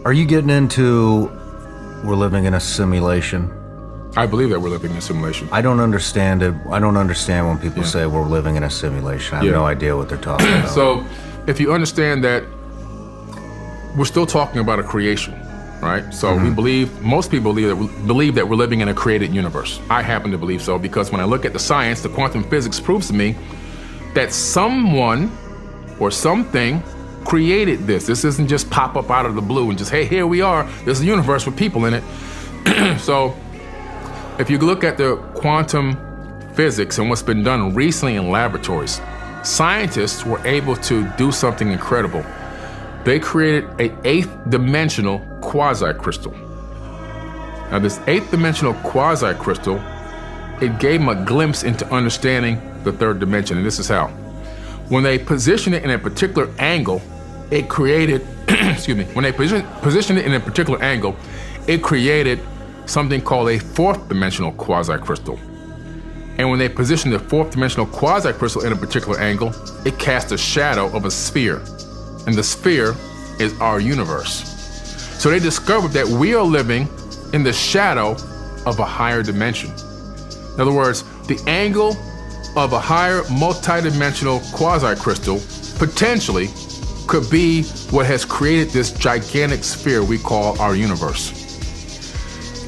Are you getting into we're living in a simulation? I believe that we're living in a simulation. I don't understand it. I don't understand when people say we're living in a simulation. I have no idea what they're talking about. So if you understand that we're still talking about a creation, right? So we believe, most people believe that we're living in a created universe. I happen to believe so because when I look at the science, the quantum physics proves to me that someone or something created this. This isn't just pop up out of the blue and just, hey, here we are. There's a universe with people in it. So if you look at the quantum physics and what's been done recently in laboratories, scientists were able to do something incredible. They created an 8th dimensional quasi-crystal. Now this 8th dimensional quasi-crystal, it gave them a glimpse into understanding the 3rd dimension, and this is how. When they positioned it in a particular angle, it created, excuse me, when they positioned it in a particular angle, it created something called a 4th dimensional quasi-crystal. And when they positioned the 4th dimensional quasi-crystal in a particular angle, it cast a shadow of a sphere. And the sphere is our universe. So they discovered that we are living in the shadow of a higher dimension. In other words, the angle of a higher multidimensional quasi-crystal potentially could be what has created this gigantic sphere we call our universe.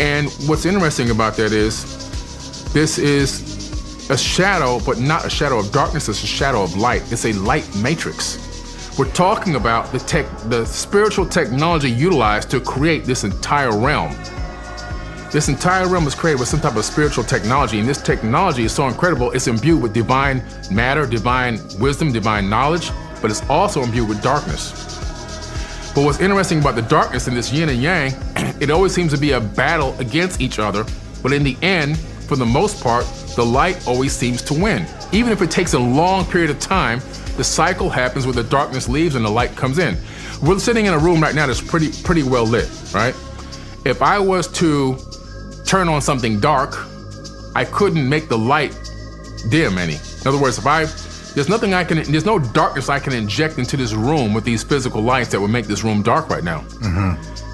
And what's interesting about that is, this is a shadow, but not a shadow of darkness, it's a shadow of light. It's a light matrix. We're talking about the spiritual technology utilized to create this entire realm. This entire realm was created with some type of spiritual technology, and this technology is so incredible, it's imbued with divine matter, divine wisdom, divine knowledge, but it's also imbued with darkness. But what's interesting about the darkness in this yin and yang, it always seems to be a battle against each other, but in the end, for the most part, the light always seems to win. Even if it takes a long period of time, the cycle happens where the darkness leaves and the light comes in. We're sitting in a room right now that's pretty well lit, right? If I was to turn on something dark, I couldn't make the light dim any. In other words, there's no darkness I can inject into this room with these physical lights that would make this room dark right now.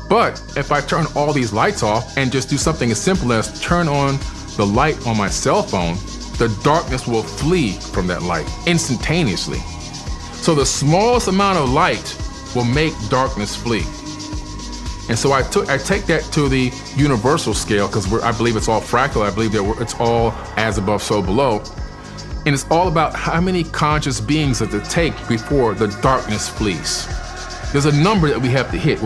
But if I turn all these lights off and just do something as simple as turn on the light on my cell phone, the darkness will flee from that light instantaneously. So the smallest amount of light will make darkness flee. And so I take that to the universal scale, because I believe it's all fractal. I believe that it's all as above, so below. And it's all about how many conscious beings does it take before the darkness flees. There's a number that we have to hit.